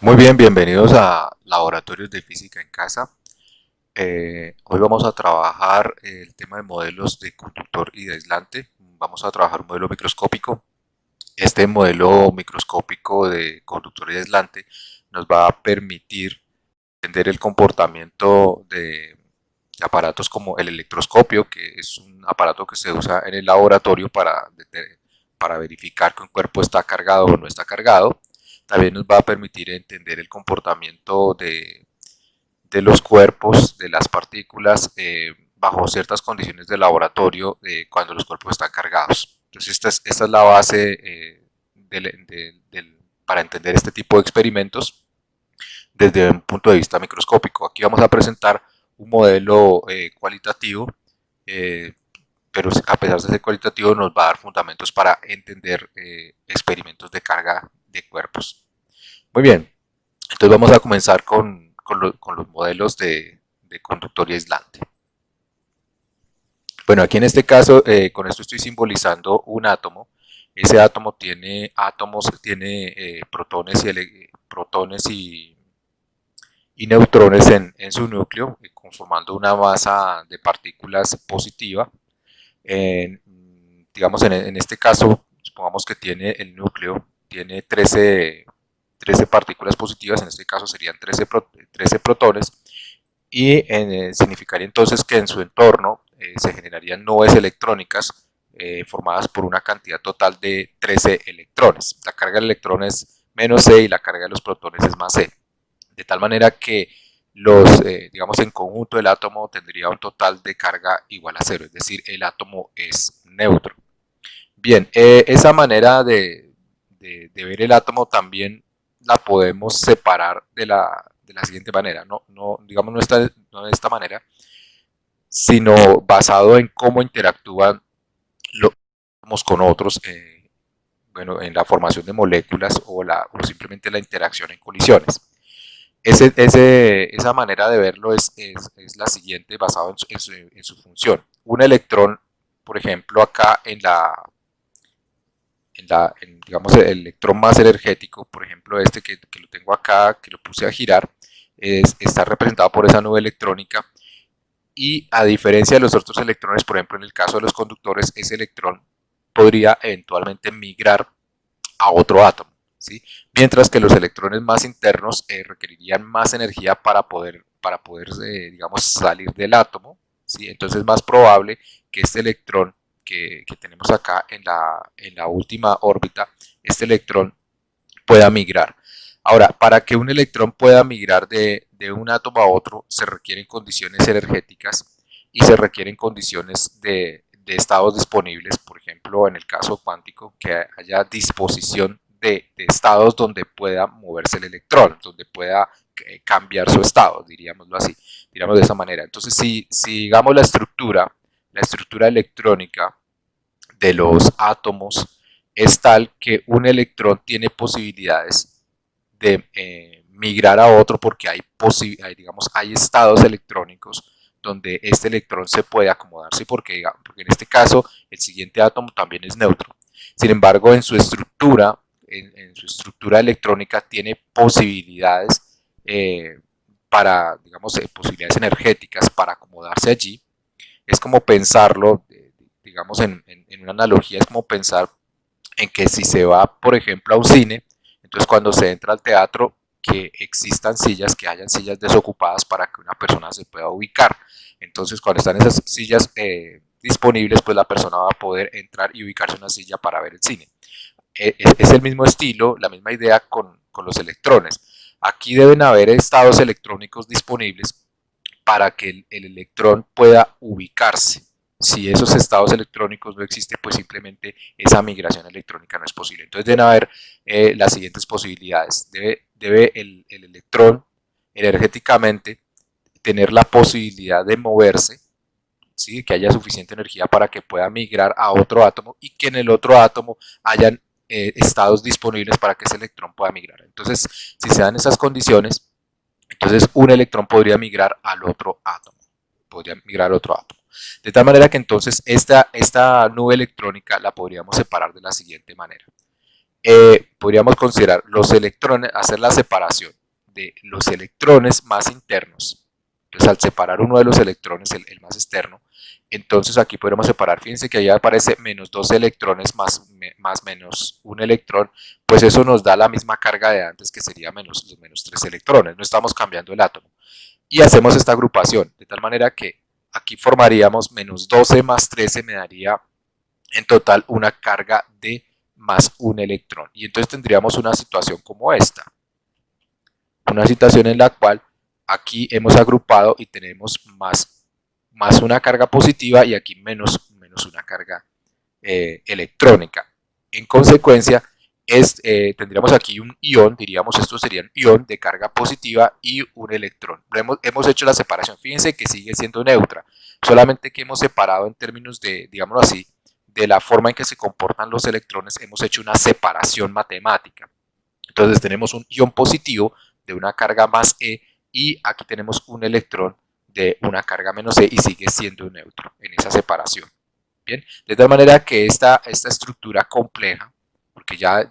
Muy bien, bienvenidos a Laboratorios de Física en Casa. Hoy vamos a trabajar el tema de modelos de conductor y de aislante. Vamos a trabajar un modelo microscópico. Este modelo microscópico de conductor y aislante nos va a permitir entender el comportamiento de aparatos como el electroscopio, que es un aparato que se usa en el laboratorio para verificar que un cuerpo está cargado o no está cargado. También nos va a permitir entender el comportamiento de los cuerpos, de las partículas, bajo ciertas condiciones de laboratorio cuando los cuerpos están cargados. Entonces esta es la base para entender este tipo de experimentos desde un punto de vista microscópico. Aquí vamos a presentar un modelo cualitativo, eh, pero a pesar de ser cualitativo nos va a dar fundamentos para entender experimentos de carga de cuerpos. Muy bien, entonces vamos a comenzar con los modelos de conductor y aislante. Bueno, aquí en este caso, con esto estoy simbolizando un átomo. Ese átomo tiene protones y neutrones en su núcleo, conformando una masa de partículas positiva. En, digamos, en este caso, supongamos que tiene el núcleo, tiene 13 partículas positivas, en este caso serían 13 protones, y significaría entonces que en su entorno se generarían nubes electrónicas formadas por una cantidad total de 13 electrones. La carga del electrón es menos C y la carga de los protones es más C. De tal manera que digamos, en conjunto el átomo tendría un total de carga igual a cero, es decir, el átomo es neutro. Bien, esa manera de ver el átomo también la podemos separar de la siguiente manera, digamos, no de esta manera, sino basado en cómo interactúan los átomos con otros, bueno, en la formación de moléculas o simplemente la interacción en colisiones. Esa manera de verlo es la siguiente, basado en su función. Un electrón, por ejemplo, acá digamos, el electrón más energético, por ejemplo, este que lo tengo acá, que lo puse a girar, está representado por esa nube electrónica. Y a diferencia de los otros electrones, por ejemplo, en el caso de los conductores, ese electrón podría eventualmente migrar a otro átomo, ¿sí? Mientras que los electrones más internos requerirían más energía para poder digamos, salir del átomo, ¿sí? Entonces es más probable que este electrón que tenemos acá en la última órbita, este electrón pueda migrar. Ahora, para que un electrón pueda migrar de un átomo a otro, se requieren condiciones energéticas y se requieren condiciones de estados disponibles, por ejemplo, en el caso cuántico, que haya disposición de estados donde pueda moverse el electrón, donde pueda cambiar su estado, diríamoslo así, diríamos de esa manera. Entonces, si digamos la estructura electrónica de los átomos es tal que un electrón tiene posibilidades de migrar a otro porque digamos, hay estados electrónicos donde este electrón se puede acomodar, ¿sí? Porque en este caso el siguiente átomo también es neutro. Sin embargo, en su estructura electrónica tiene posibilidades digamos, posibilidades energéticas para acomodarse allí. Es como pensarlo, digamos, en una analogía, es como pensar en que si se va, por ejemplo, a un cine, entonces cuando se entra al teatro, que existan sillas, que hayan sillas desocupadas para que una persona se pueda ubicar. Entonces, cuando están esas sillas disponibles, pues la persona va a poder entrar y ubicarse en una silla para ver el cine. Es el mismo estilo, la misma idea con los electrones. Aquí deben haber estados electrónicos disponibles para que el electrón pueda ubicarse. Si esos estados electrónicos no existen, pues simplemente esa migración electrónica no es posible. Entonces deben haber las siguientes posibilidades. Debe el electrón energéticamente tener la posibilidad de moverse, ¿sí? Que haya suficiente energía para que pueda migrar a otro átomo y que en el otro átomo hayan estados disponibles para que ese electrón pueda migrar. Entonces, si se dan esas condiciones, entonces un electrón podría migrar al otro átomo. Podría migrar al otro átomo. De tal manera que entonces esta nube electrónica la podríamos separar de la siguiente manera. podríamos considerar los electrones, hacer la separación de los electrones más internos. Entonces, al separar uno de los electrones, el más externo, entonces aquí podemos separar, fíjense que ahí aparece menos 2 electrones más menos un electrón, pues eso nos da la misma carga de antes, que sería los menos 3 electrones, no estamos cambiando el átomo. Y hacemos esta agrupación, de tal manera que aquí formaríamos menos 12 más 13, me daría en total una carga de más un electrón. Y entonces tendríamos una situación como esta. Una situación en la cual aquí hemos agrupado y tenemos más una carga positiva y aquí menos una carga electrónica. En consecuencia, tendríamos aquí un ion, diríamos esto sería un ion de carga positiva y un electrón. Hemos hecho la separación, fíjense que sigue siendo neutra, solamente que hemos separado en términos de, digámoslo así, de la forma en que se comportan los electrones, hemos hecho una separación matemática. Entonces tenemos un ion positivo de una carga más E y aquí tenemos un electrón de una carga menos E y sigue siendo neutro en esa separación. Bien, de tal manera que esta estructura compleja, porque ya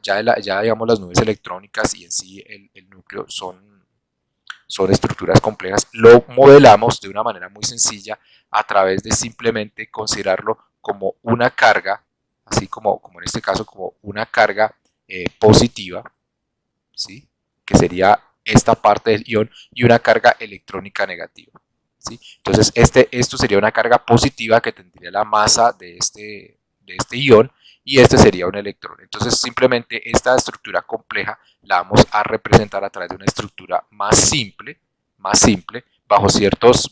digamos las nubes electrónicas y en sí el núcleo son estructuras complejas, lo modelamos de una manera muy sencilla a través de simplemente considerarlo como una carga, así como en este caso como una carga positiva, ¿sí? Que sería esta parte del ion, y una carga electrónica negativa. ¿Sí? Entonces esto sería una carga positiva que tendría la masa de este ion, y este sería un electrón. Entonces simplemente esta estructura compleja la vamos a representar a través de una estructura más simple bajo ciertos,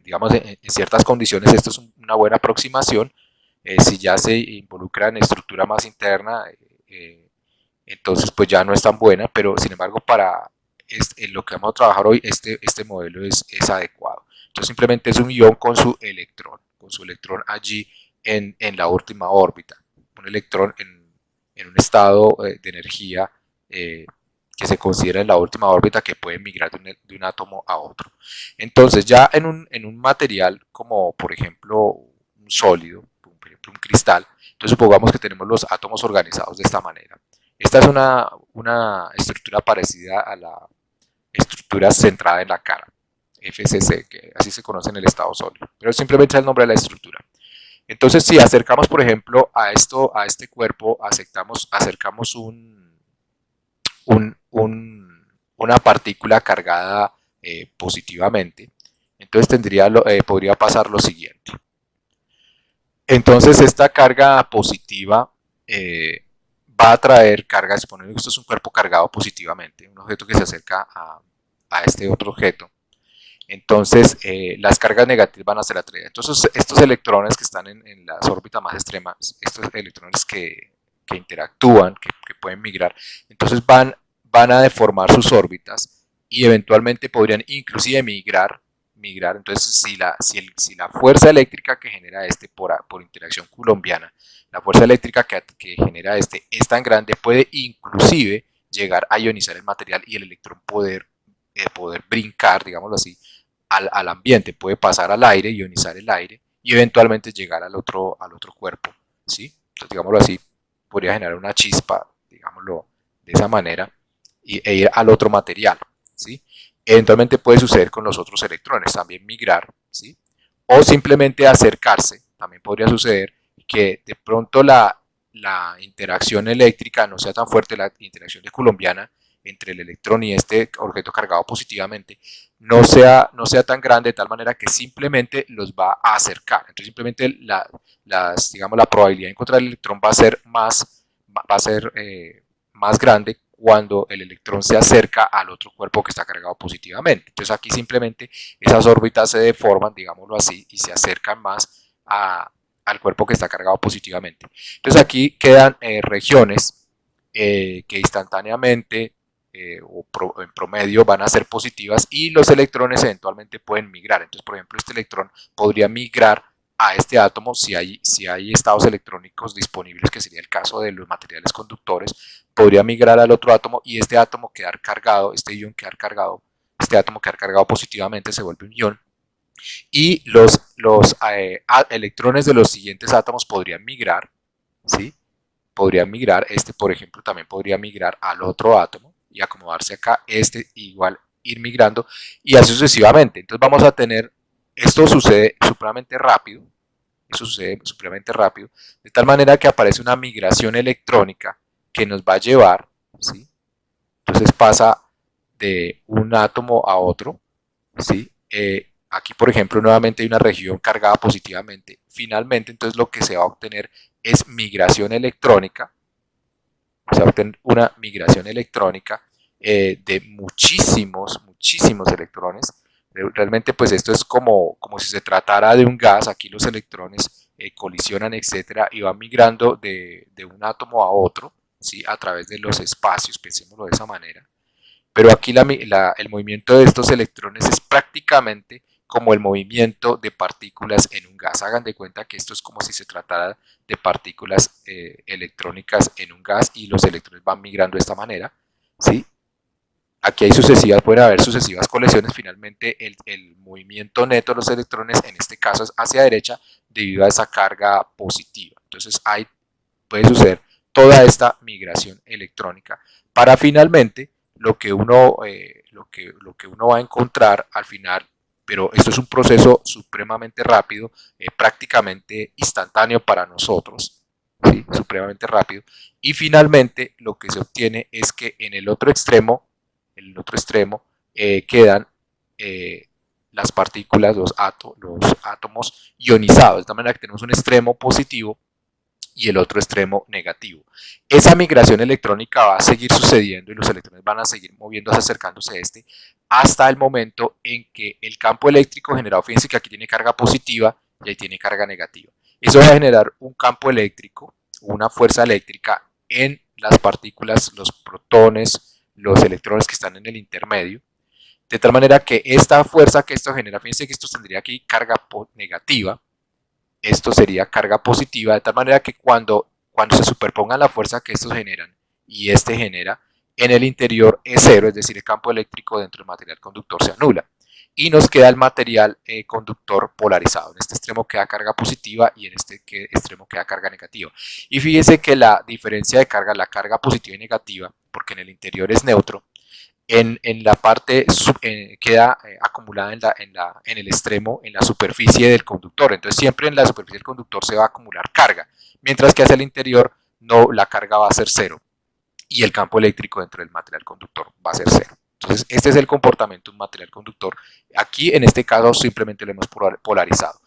digamos, en ciertas condiciones. Esto es una buena aproximación. Si ya se involucra en estructura más interna, entonces pues ya no es tan buena, pero sin embargo para lo que vamos a trabajar hoy, este modelo es adecuado. Entonces simplemente es un ion con su electrón allí en la última órbita, un electrón en un estado de energía que se considera en la última órbita, que puede migrar de un átomo a otro. Entonces ya en un material como por ejemplo un sólido, por ejemplo un cristal, entonces supongamos que tenemos los átomos organizados de esta manera. Esta es una estructura parecida a la estructura centrada en la cara, FCC, que así se conoce en el estado sólido, pero simplemente es el nombre de la estructura. Entonces, si acercamos, por ejemplo, a este cuerpo, acercamos una partícula cargada positivamente, entonces podría pasar lo siguiente. Entonces, esta carga positiva va a traer cargas, suponiendo que esto es un cuerpo cargado positivamente, un objeto que se acerca a este otro objeto. Entonces, las cargas negativas van a ser atraídas. Entonces, estos electrones que están en las órbitas más extremas, estos electrones que interactúan, que pueden migrar, entonces van a deformar sus órbitas y eventualmente podrían inclusive migrar. Entonces, si la fuerza eléctrica que genera por interacción coulombiana, la fuerza eléctrica que genera es tan grande, puede inclusive llegar a ionizar el material y el electrón poder brincar, digámoslo así, al ambiente, puede pasar al aire, ionizar el aire y eventualmente llegar al otro cuerpo, ¿sí? Entonces, digámoslo así, podría generar una chispa, digámoslo de esa manera, e ir al otro material, ¿sí? Eventualmente puede suceder con los otros electrones, también migrar, ¿sí? O simplemente acercarse, también podría suceder que de pronto la interacción eléctrica no sea tan fuerte, la interacción de coulombiana entre el electrón y este objeto cargado positivamente no sea tan grande, de tal manera que simplemente los va a acercar. Entonces simplemente digamos, la probabilidad de encontrar el electrón va a ser más grande cuando el electrón se acerca al otro cuerpo que está cargado positivamente. Entonces aquí simplemente esas órbitas se deforman, digámoslo así, y se acercan más al cuerpo que está cargado positivamente. Entonces aquí quedan regiones que instantáneamente en promedio van a ser positivas y los electrones eventualmente pueden migrar. Entonces, por ejemplo, este electrón podría migrar a este átomo si hay estados electrónicos disponibles, que sería el caso de los materiales conductores, podría migrar al otro átomo y este átomo quedar cargado, este átomo quedar cargado positivamente, se vuelve un ion, y los electrones de los siguientes átomos podrían migrar, ¿sí? podría migrar, este por ejemplo también podría migrar al otro átomo y acomodarse acá, este igual ir migrando y así sucesivamente. Entonces vamos a tener, esto sucede supremamente rápido, eso sucede supremamente rápido, de tal manera que aparece una migración electrónica que nos va a llevar, ¿sí? Entonces pasa de un átomo a otro, ¿sí? Aquí, por ejemplo, nuevamente hay una región cargada positivamente. Finalmente, entonces lo que se va a obtener es migración electrónica, se va a obtener una migración electrónica de muchísimos electrones. Realmente, pues esto es como si se tratara de un gas. Aquí los electrones colisionan, etcétera, y van migrando de un átomo a otro, ¿sí? A través de los espacios, pensémoslo de esa manera. Pero aquí el movimiento de estos electrones es prácticamente como el movimiento de partículas en un gas. Hagan de cuenta que esto es como si se tratara de partículas electrónicas en un gas y los electrones van migrando de esta manera, ¿sí? Aquí pueden haber sucesivas colisiones. Finalmente, el movimiento neto de los electrones, en este caso, es hacia derecha debido a esa carga positiva. Entonces, puede suceder toda esta migración electrónica para finalmente lo que uno va a encontrar al final, pero esto es un proceso supremamente rápido, prácticamente instantáneo para nosotros, ¿sí? Supremamente rápido, y finalmente lo que se obtiene es que en el otro extremo quedan las partículas, los átomos ionizados, de tal manera que tenemos un extremo positivo y el otro extremo negativo. Esa migración electrónica va a seguir sucediendo y los electrones van a seguir moviéndose, acercándose a este, hasta el momento en que el campo eléctrico generado, fíjense que aquí tiene carga positiva y ahí tiene carga negativa. Eso va a generar un campo eléctrico, una fuerza eléctrica en las partículas, los protones, los electrones que están en el intermedio, de tal manera que esta fuerza que esto genera, fíjense que esto tendría aquí carga negativa, esto sería carga positiva, de tal manera que cuando se superpongan la fuerza que estos generan y este genera, en el interior es cero, es decir, el campo eléctrico dentro del material conductor se anula. Y nos queda el material conductor polarizado. En este extremo queda carga positiva y en este extremo queda carga negativa. Y fíjense que la diferencia de carga, la carga positiva y negativa, porque en el interior es neutro, en la parte queda acumulada en el extremo, en la superficie del conductor. Entonces siempre en la superficie del conductor se va a acumular carga, mientras que hacia el interior no, la carga va a ser cero y el campo eléctrico dentro del material conductor va a ser cero. Entonces este es el comportamiento de un material conductor. Aquí en este caso simplemente lo hemos polarizado.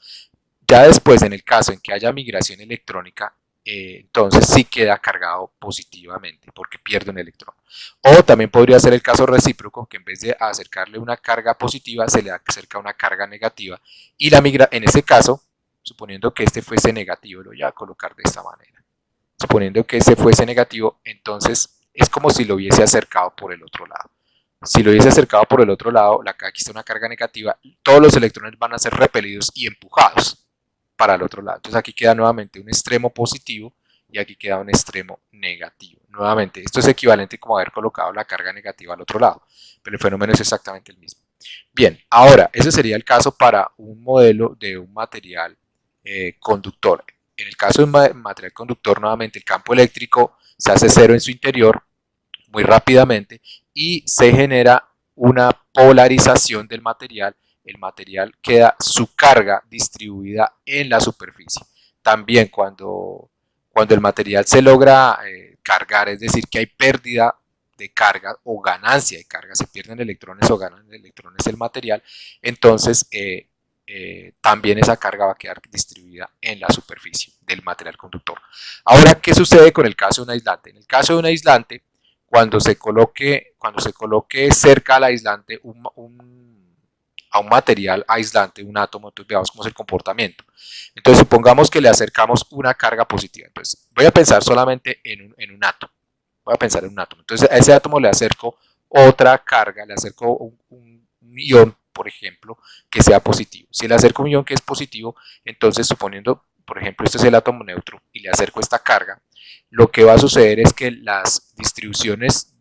Ya después, en el caso en que haya migración electrónica, entonces sí queda cargado positivamente porque pierde un electrón. O también podría ser el caso recíproco, que en vez de acercarle una carga positiva, se le acerca una carga negativa. Y en ese caso, suponiendo que este fuese negativo, lo voy a colocar de esta manera. Suponiendo que este fuese negativo, entonces es como si lo hubiese acercado por el otro lado. Si lo hubiese acercado por el otro lado, aquí está una carga negativa, todos los electrones van a ser repelidos y empujados para el otro lado. Entonces aquí queda nuevamente un extremo positivo y aquí queda un extremo negativo. Nuevamente, esto es equivalente como haber colocado la carga negativa al otro lado, pero el fenómeno es exactamente el mismo. Bien, ahora, ese sería el caso para un modelo de un material conductor. En el caso de un material conductor, nuevamente el campo eléctrico se hace cero en su interior muy rápidamente y se genera una polarización del material. El material queda su carga distribuida en la superficie. También cuando el material se logra cargar, es decir, que hay pérdida de carga o ganancia de carga, se pierden electrones o ganan electrones del material, entonces también esa carga va a quedar distribuida en la superficie del material conductor. Ahora, ¿qué sucede con el caso de un aislante? En el caso de un aislante, cuando se coloque cerca al aislante a un material aislante, un átomo, entonces veamos cómo es el comportamiento. Entonces supongamos que le acercamos una carga positiva. Entonces voy a pensar solamente en un átomo. Voy a pensar en un átomo. Entonces a ese átomo le acerco otra carga, le acerco un ion, por ejemplo, que sea positivo. Si le acerco un ion que es positivo, entonces suponiendo, por ejemplo, este es el átomo neutro y le acerco esta carga, lo que va a suceder es que las distribuciones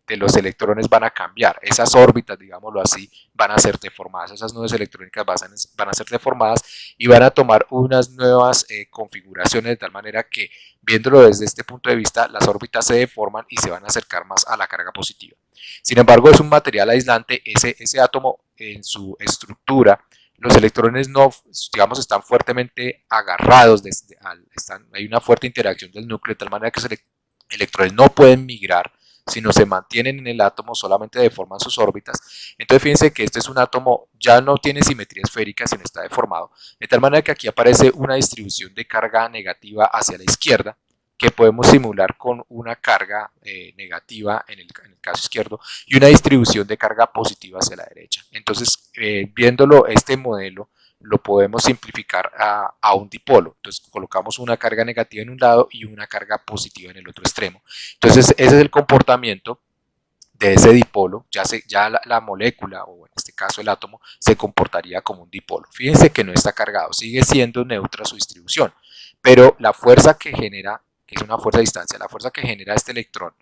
de los electrones van a cambiar, esas órbitas, digámoslo así, van a ser deformadas, esas nubes electrónicas van a ser deformadas y van a tomar unas nuevas configuraciones de tal manera que, viéndolo desde este punto de vista, las órbitas se deforman y se van a acercar más a la carga positiva. Sin embargo, es un material aislante, ese átomo en su estructura, los electrones no, digamos, están fuertemente agarrados, hay una fuerte interacción del núcleo de tal manera que los electrones no pueden migrar, sino se mantienen en el átomo, solamente deforman sus órbitas. Entonces fíjense que este es un átomo, ya no tiene simetría esférica, sino está deformado, de tal manera que aquí aparece una distribución de carga negativa hacia la izquierda, que podemos simular con una carga negativa en el caso izquierdo y una distribución de carga positiva hacia la derecha. Entonces, viéndolo este modelo, lo podemos simplificar a un dipolo. Entonces colocamos una carga negativa en un lado y una carga positiva en el otro extremo. Entonces ese es el comportamiento de ese dipolo, ya la molécula, o en este caso el átomo, se comportaría como un dipolo. Fíjense que no está cargado, sigue siendo neutra su distribución, pero la fuerza que genera, que es una fuerza de distancia, la fuerza que genera este electrón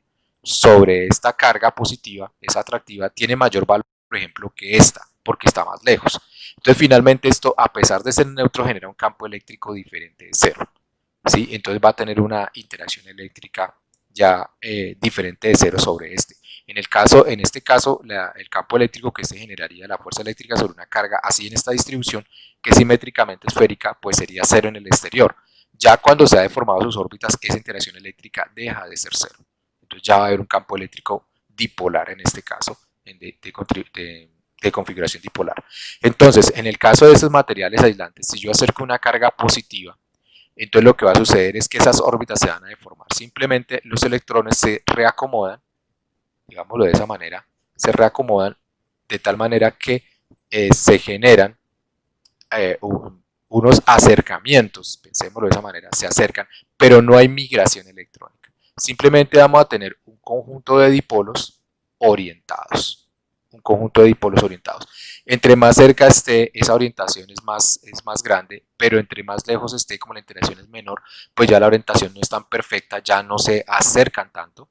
sobre esta carga positiva, es atractiva, tiene mayor valor, por ejemplo, que esta, porque está más lejos. Entonces, finalmente, esto, a pesar de ser neutro, genera un campo eléctrico diferente de cero. ¿Sí? Entonces, va a tener una interacción eléctrica ya diferente de cero sobre este. En este caso, el campo eléctrico que se generaría, la fuerza eléctrica sobre una carga, así en esta distribución, que es simétricamente esférica, pues sería cero en el exterior. Ya cuando se ha deformado sus órbitas, esa interacción eléctrica deja de ser cero. Entonces ya va a haber un campo eléctrico dipolar en este caso, de configuración dipolar. Entonces, en el caso de esos materiales aislantes, si yo acerco una carga positiva, entonces lo que va a suceder es que esas órbitas se van a deformar. Simplemente los electrones se reacomodan, digámoslo de esa manera, se reacomodan de tal manera que se generan unos acercamientos, pensémoslo de esa manera, se acercan, pero no hay migración electrónica. Simplemente vamos a tener un conjunto de dipolos orientados. Un conjunto de dipolos orientados. Entre más cerca esté, esa orientación es más grande, pero entre más lejos esté, como la interacción es menor, pues ya la orientación no es tan perfecta, ya no se acercan tanto,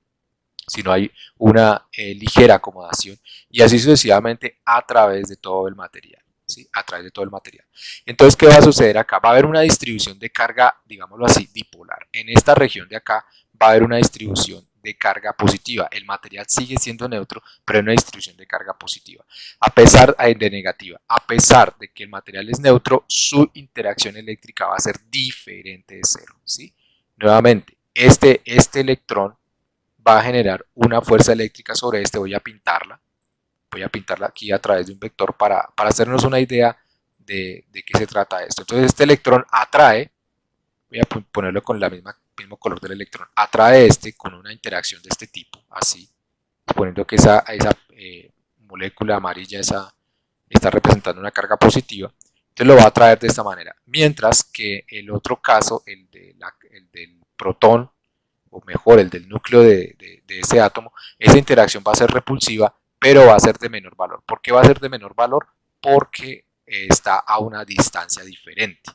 sino hay una ligera acomodación y así sucesivamente a través de todo el material. ¿Sí? A través de todo el material. Entonces, ¿qué va a suceder acá? Va a haber una distribución de carga, digámoslo así, dipolar. En esta región de acá va a haber una distribución de carga positiva. El material sigue siendo neutro, pero hay una distribución de carga positiva. A pesar de negativa, a pesar de que el material es neutro, su interacción eléctrica va a ser diferente de cero. ¿Sí? Nuevamente, este electrón va a generar una fuerza eléctrica sobre este. Voy a pintarla aquí a través de un vector para hacernos una idea de qué se trata esto. Entonces este electrón atrae, voy a ponerlo con el mismo color del electrón, atrae con una interacción de este tipo, así, suponiendo que esa molécula amarilla está representando una carga positiva, entonces lo va a atraer de esta manera, mientras que el otro caso, el del protón, o mejor, el del núcleo de ese átomo, esa interacción va a ser repulsiva, pero va a ser de menor valor. ¿Por qué va a ser de menor valor? Porque está a una distancia diferente.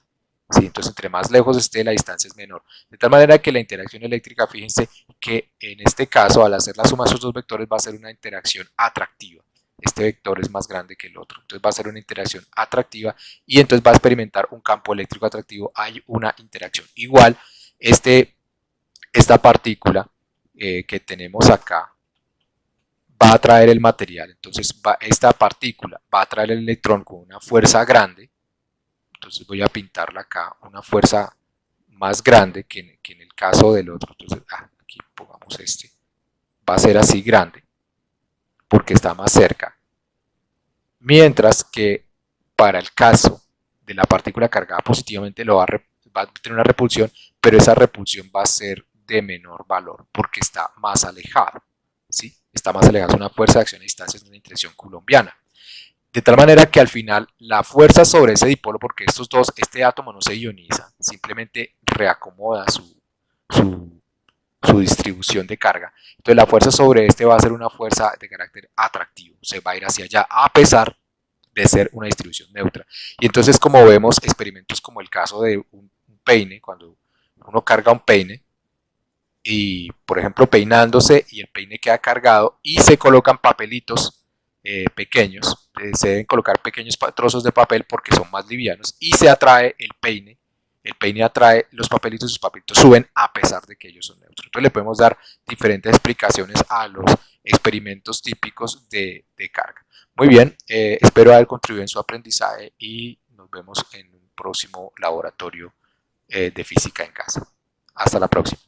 ¿Sí? Entonces, entre más lejos esté, la distancia es menor. De tal manera que la interacción eléctrica, fíjense que en este caso, al hacer la suma de esos dos vectores, va a ser una interacción atractiva. Este vector es más grande que el otro. Entonces va a ser una interacción atractiva y entonces va a experimentar un campo eléctrico atractivo. Hay una interacción. Igual, esta partícula que tenemos acá va a atraer el material, entonces esta partícula va a atraer el electrón con una fuerza grande, entonces voy a pintarla acá, una fuerza más grande que en el caso del otro, entonces aquí pongamos va a ser así grande, porque está más cerca, mientras que para el caso de la partícula cargada positivamente va a tener una repulsión, pero esa repulsión va a ser de menor valor porque está más alejado. ¿Sí? Está más alejado, es una fuerza de acción a distancia, es una interacción coulombiana. De tal manera que al final la fuerza sobre ese dipolo, porque este átomo no se ioniza, simplemente reacomoda su distribución de carga. Entonces la fuerza sobre este va a ser una fuerza de carácter atractivo, se va a ir hacia allá a pesar de ser una distribución neutra. Y entonces, como vemos, experimentos como el caso de un peine, cuando uno carga un peine, y, por ejemplo, peinándose y el peine queda cargado y se colocan papelitos pequeños, se deben colocar pequeños trozos de papel porque son más livianos y se atrae el peine atrae los papelitos suben a pesar de que ellos son neutros. Entonces le podemos dar diferentes explicaciones a los experimentos típicos de carga. Muy bien, espero haber contribuido en su aprendizaje y nos vemos en un próximo laboratorio de física en casa. Hasta la próxima.